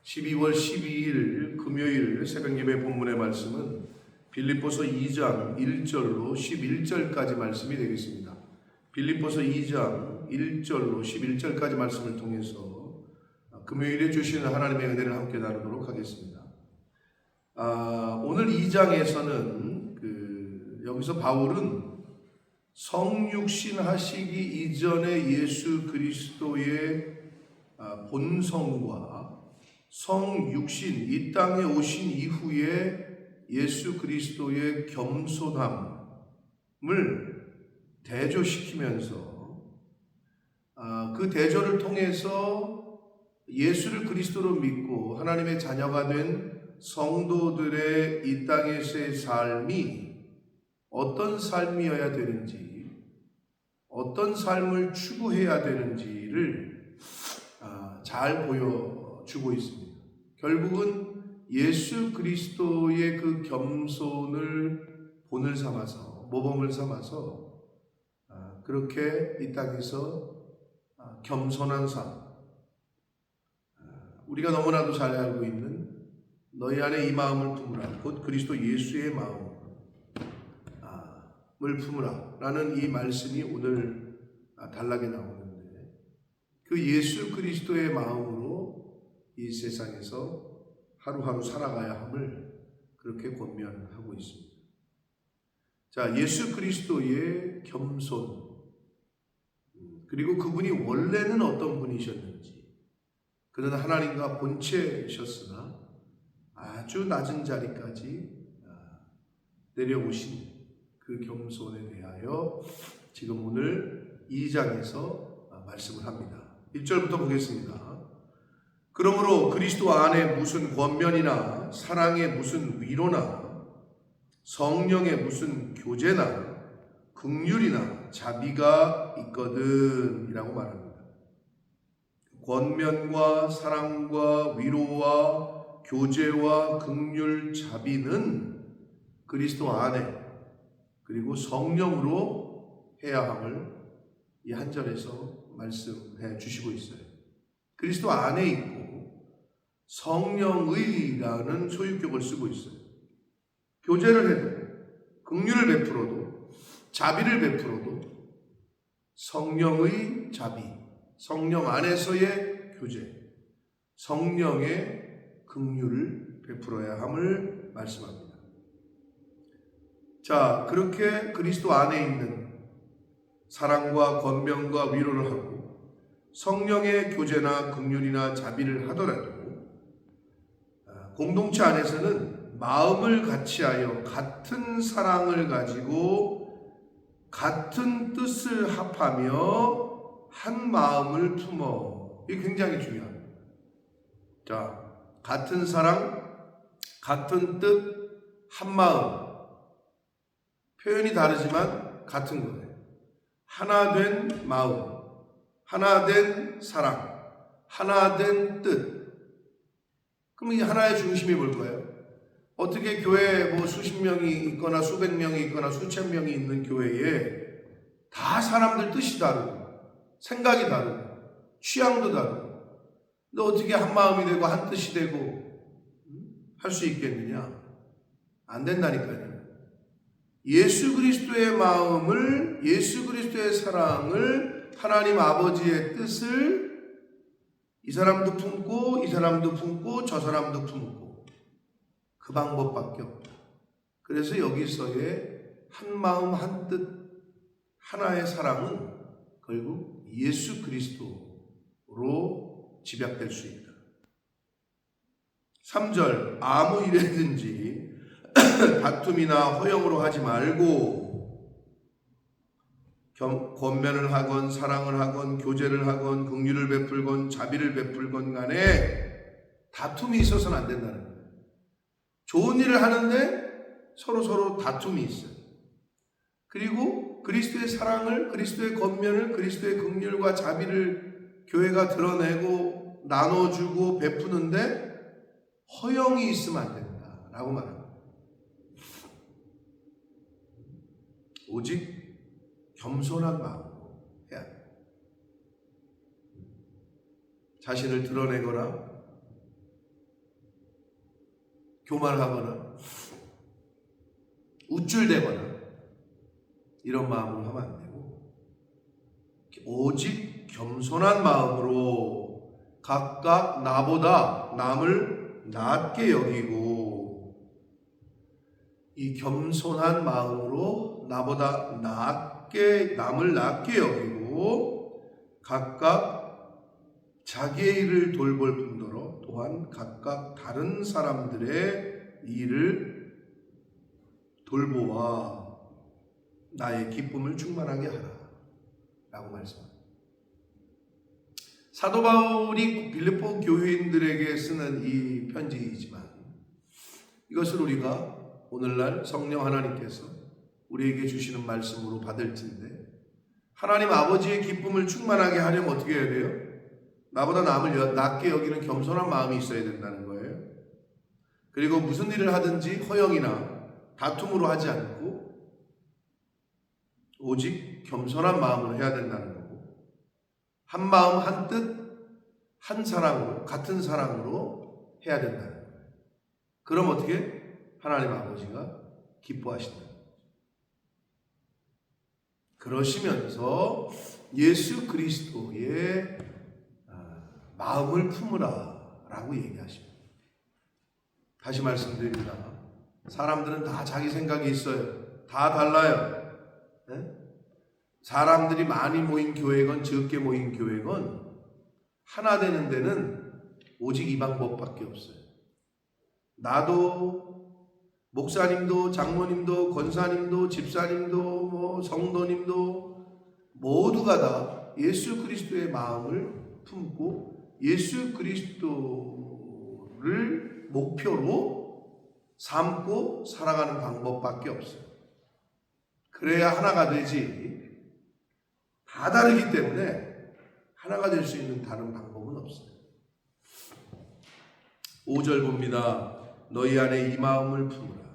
12월 12일 금요일 새벽예배 본문의 말씀은 빌립보서 2장 1절로 11절까지 말씀이 되겠습니다. 빌립보서 2장 1절로 11절까지 말씀을 통해서 금요일에 주시는 하나님의 은혜를 함께 나누도록 하겠습니다. 오늘 2장에서는 여기서 바울은 성육신 하시기 이전의 예수 그리스도의 본성과 성육신, 이 땅에 오신 이후에 예수 그리스도의 겸손함을 대조시키면서 그 대조를 통해서 예수를 그리스도로 믿고 하나님의 자녀가 된 성도들의 이 땅에서의 삶이 어떤 삶이어야 되는지, 어떤 삶을 추구해야 되는지를 잘 보여주고 있습니다. 결국은 예수 그리스도의 그 겸손을 본을 삼아서, 모범을 삼아서 그렇게 이 땅에서 겸손한 삶, 우리가 너무나도 잘 알고 있는 너희 안에 이 마음을 품으라, 곧 그리스도 예수의 마음을 품으라 라는 이 말씀이 오늘 단락에 나오는데, 그 예수 그리스도의 마음으로 이 세상에서 하루하루 살아가야 함을 그렇게 권면하고 있습니다. 자, 예수 그리스도의 겸손, 그리고 그분이 원래는 어떤 분이셨는지, 그는 하나님과 본체이셨으나 아주 낮은 자리까지 내려오신 그 겸손에 대하여 지금 오늘 2장에서 말씀을 합니다. 1절부터 보겠습니다. 그러므로 그리스도 안에 무슨 권면이나 사랑의 무슨 위로나 성령의 무슨 교제나 긍휼이나 자비가 있거든 이라고 말합니다. 권면과 사랑과 위로와 교제와 긍휼 자비는 그리스도 안에 그리고 성령으로 해야 함을 이 한 절에서 말씀해 주시고 있어요. 그리스도 안에 있고 성령의라는 소유격을 쓰고 있어요. 교제를 해도, 긍휼을 베풀어도, 자비를 베풀어도 성령의 자비, 성령 안에서의 교제, 성령의 긍휼을 베풀어야 함을 말씀합니다. 자, 그렇게 그리스도 안에 있는 사랑과 권면과 위로를 하고 성령의 교제나 긍휼이나 자비를 하더라도 공동체 안에서는 마음을 같이하여 같은 사랑을 가지고 같은 뜻을 합하며 한 마음을 품어. 이게 굉장히 중요합니다. 자, 같은 사랑, 같은 뜻, 한 마음. 표현이 다르지만 같은 거예요. 하나 된 마음, 하나 된 사랑, 하나 된 뜻. 그럼 이 하나의 중심이 뭘까요? 어떻게 교회에 수십 명이 있거나 수백 명이 있거나 수천 명이 있는 교회에 다 사람들 뜻이 다르고 생각이 다르고 취향도 다르고, 근데 어떻게 한 마음이 되고 한 뜻이 되고 할 수 있겠느냐? 안 된다니까요. 예수 그리스도의 마음을, 예수 그리스도의 사랑을, 하나님 아버지의 뜻을 이 사람도 품고 이 사람도 품고 저 사람도 품고, 그 방법밖에 없다. 그래서 여기서의 한 마음 한 뜻 하나의 사랑은 결국 예수 그리스도로 집약될 수 있다. 3절, 아무 일에든지 다툼이나 허영으로 하지 말고 권면을 하건 사랑을 하건 교제를 하건 긍휼을 베풀건 자비를 베풀건 간에 다툼이 있어서는 안 된다는 거예요. 좋은 일을 하는데 서로 다툼이 있어요. 그리고 그리스도의 사랑을, 그리스도의 권면을, 그리스도의 긍휼과 자비를 교회가 드러내고 나눠주고 베푸는데 허영이 있으면 안 된다라고 말합니다. 오직 겸손한 마음으로 해야 돼. 자신을 드러내거나 교만하거나 우쭐대거나 이런 마음으로 하면 안 되고 오직 겸손한 마음으로 각각 나보다 남을 낮게 여기고 이 겸손한 마음으로 나보다 남을 낮게 여기고 각각 자기의 일을 돌볼 뿐더러 또한 각각 다른 사람들의 일을 돌보아 나의 기쁨을 충만하게 하라 라고 말씀합니다. 사도 바울이 빌립보 교회인들에게 쓰는 이 편지이지만 이것을 우리가 오늘날 성령 하나님께서 우리에게 주시는 말씀으로 받을 텐데 하나님 아버지의 기쁨을 충만하게 하려면 어떻게 해야 돼요? 나보다 남을 낮게 여기는 겸손한 마음이 있어야 된다는 거예요. 그리고 무슨 일을 하든지 허영이나 다툼으로 하지 않고 오직 겸손한 마음으로 해야 된다는 거고 한 마음 한 뜻 한 사랑으로 같은 사랑으로 해야 된다는 거예요. 그럼 어떻게? 하나님 아버지가 기뻐하신다. 그러시면서 예수 그리스도의 마음을 품으라 라고 얘기하십니다. 다시 말씀드립니다. 사람들은 다 자기 생각이 있어요. 다 달라요. 네? 사람들이 많이 모인 교회건 적게 모인 교회건 하나 되는 데는 오직 이 방법밖에 없어요. 나도 목사님도 장로님도 권사님도 집사님도 성도님도 모두가 다 예수 그리스도의 마음을 품고 예수 그리스도를 목표로 삼고 살아가는 방법밖에 없어요. 그래야 하나가 되지. 다 다르기 때문에 하나가 될 수 있는 다른 방법은 없어요. 5절 봅니다. 너희 안에 이 마음을 품으라.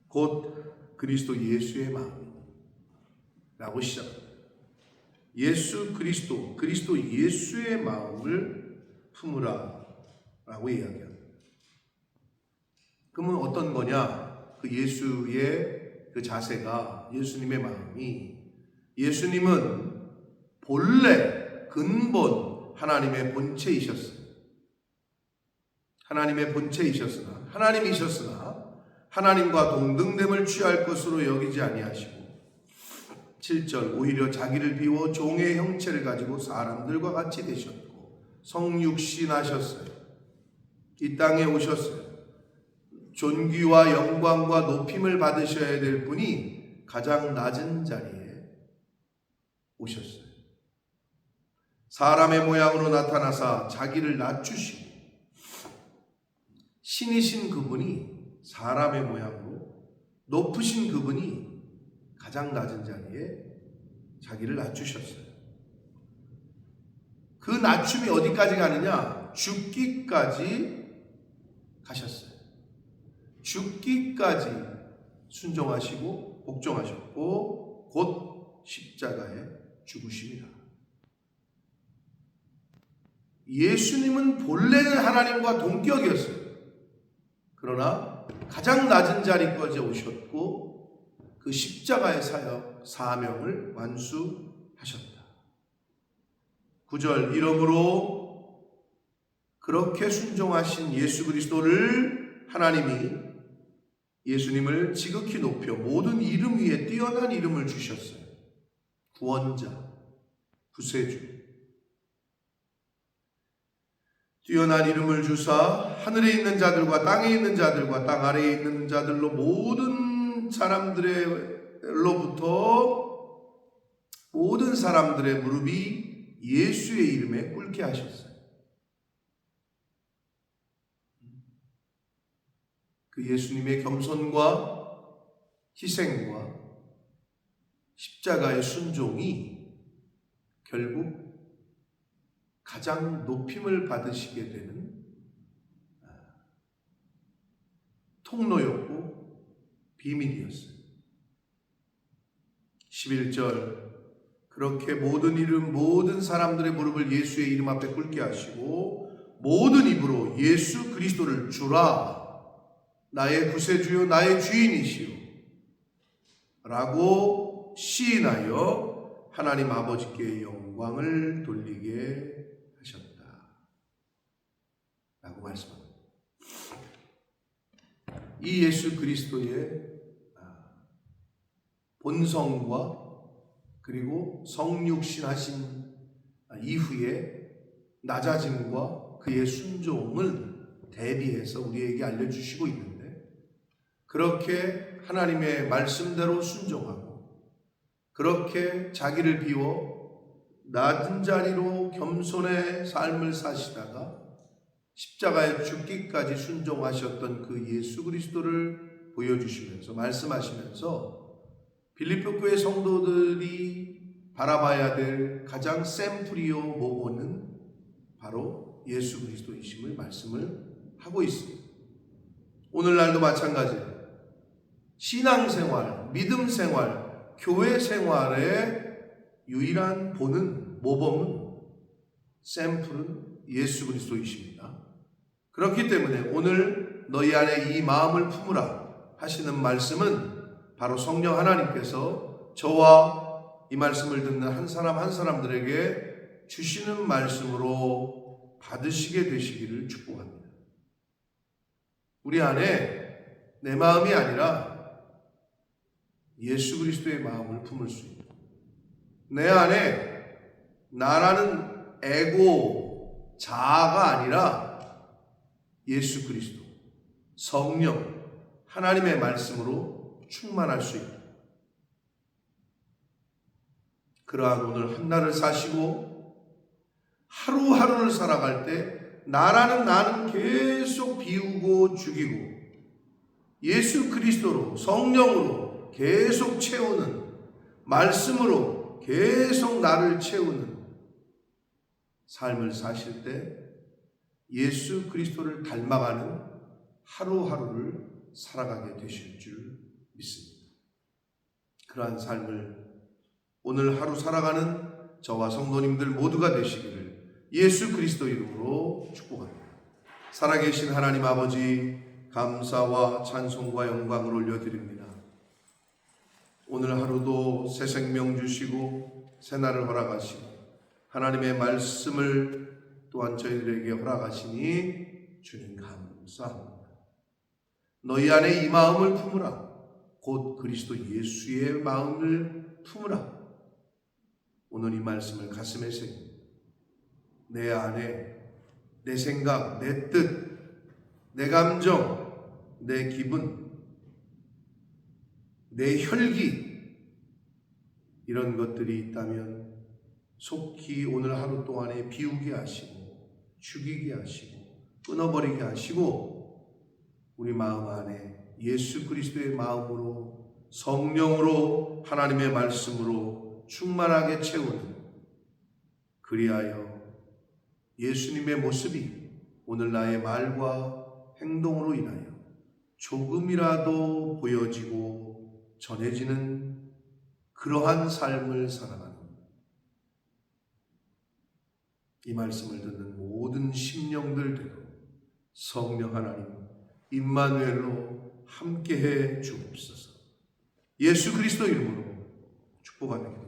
곧 그리스도 예수의 마음이라고 시작합니다. 예수 그리스도 예수의 마음을 품으라 라고 이야기합니다. 그러면 어떤 거냐? 그 예수의 그 자세가 예수님의 마음이 예수님은 본래 근본 하나님의 본체이셨어요. 하나님의 본체이셨으나 하나님이셨으나 하나님과 동등됨을 취할 것으로 여기지 아니하시고 7절 오히려 자기를 비워 종의 형체를 가지고 사람들과 같이 되셨고 성육신하셨어요. 이 땅에 오셨어요. 존귀와 영광과 높임을 받으셔야 될 분이 가장 낮은 자리에 오셨어요. 사람의 모양으로 나타나사 자기를 낮추시고 신이신 그분이 사람의 모양으로 높으신 그분이 가장 낮은 자리에 자기를 낮추셨어요. 그 낮춤이 어디까지 가느냐? 죽기까지 가셨어요. 죽기까지 순종하시고 복종하셨고 곧 십자가에 죽으심이라. 예수님은 본래는 하나님과 동격이었어요. 그러나 가장 낮은 자리까지 오셨고 그 십자가의 사명을 완수하셨다. 9절 이러므로 그렇게 순종하신 예수 그리스도를 하나님이 예수님을 지극히 높여 모든 이름 위에 뛰어난 이름을 주셨어요. 구원자, 구세주. 뛰어난 이름을 주사 하늘에 있는 자들과 땅에 있는 자들과 땅 아래에 있는 자들로 모든 사람들로부터 모든 사람들의 무릎이 예수의 이름에 꿇게 하셨어요. 그 예수님의 겸손과 희생과 십자가의 순종이 결국 가장 높임을 받으시게 되는 통로였고 비밀이었어요. 11절 그렇게 모든 사람들의 무릎을 예수의 이름 앞에 꿇게 하시고 모든 입으로 예수 그리스도를 주라, 나의 구세주요 나의 주인이시오 라고 시인하여 하나님 아버지께 영광을 돌리게 하셨다 라고 말씀합니다. 이 예수 그리스도의 본성과 그리고 성육신하신 이후에 낮아짐과 그의 순종을 대비해서 우리에게 알려주시고 있는데, 그렇게 하나님의 말씀대로 순종하고 그렇게 자기를 비워 낮은 자리로 겸손의 삶을 사시다가 십자가에 죽기까지 순종하셨던 그 예수 그리스도를 보여주시면서 말씀하시면서 빌립보 교회 성도들이 바라봐야 될 가장 샘프리오 모본은 바로 예수 그리스도이심을 말씀을 하고 있습니다. 오늘날도 마찬가지예요. 신앙생활, 믿음생활, 교회생활의 유일한 본은, 모범은, 샘플은 예수 그리스도이십니다. 그렇기 때문에 오늘 너희 안에 이 마음을 품으라 하시는 말씀은 바로 성령 하나님께서 저와 이 말씀을 듣는 한 사람 한 사람들에게 주시는 말씀으로 받으시게 되시기를 축복합니다. 우리 안에 내 마음이 아니라 예수 그리스도의 마음을 품을 수 있는, 내 안에 나라는 에고, 자아가 아니라 예수 그리스도, 성령, 하나님의 말씀으로 충만할 수 있는, 그러한 오늘 한날을 사시고 하루하루를 살아갈 때 나는 계속 비우고 죽이고 예수 그리스도로, 성령으로 계속 채우는, 말씀으로 계속 나를 채우는 삶을 사실 때 예수 그리스도를 닮아가는 하루하루를 살아가게 되실 줄 믿습니다. 그러한 삶을 오늘 하루 살아가는 저와 성도님들 모두가 되시기를 예수 그리스도 이름으로 축복합니다. 살아계신 하나님 아버지, 감사와 찬송과 영광을 올려드립니다. 오늘 하루도 새 생명 주시고 새 날을 허락하시고 하나님의 말씀을 또한 저희들에게 허락하시니 주님 감사합니다. 너희 안에 이 마음을 품으라, 곧 그리스도 예수의 마음을 품으라. 오늘 이 말씀을 가슴에 새기고 내 안에 내 생각, 내 뜻, 내 감정, 내 기분, 내 혈기, 이런 것들이 있다면 속히 오늘 하루 동안에 비우게 하시고 죽이게 하시고 끊어버리게 하시고 우리 마음 안에 예수 그리스도의 마음으로, 성령으로, 하나님의 말씀으로 충만하게 채우는, 그리하여 예수님의 모습이 오늘 나의 말과 행동으로 인하여 조금이라도 보여지고 전해지는 그러한 삶을 살아가는, 이 말씀을 듣는 모든 심령들대로 성령 하나님 임마누엘로 함께해 주옵소서. 예수 그리스도 이름으로 축복합니다.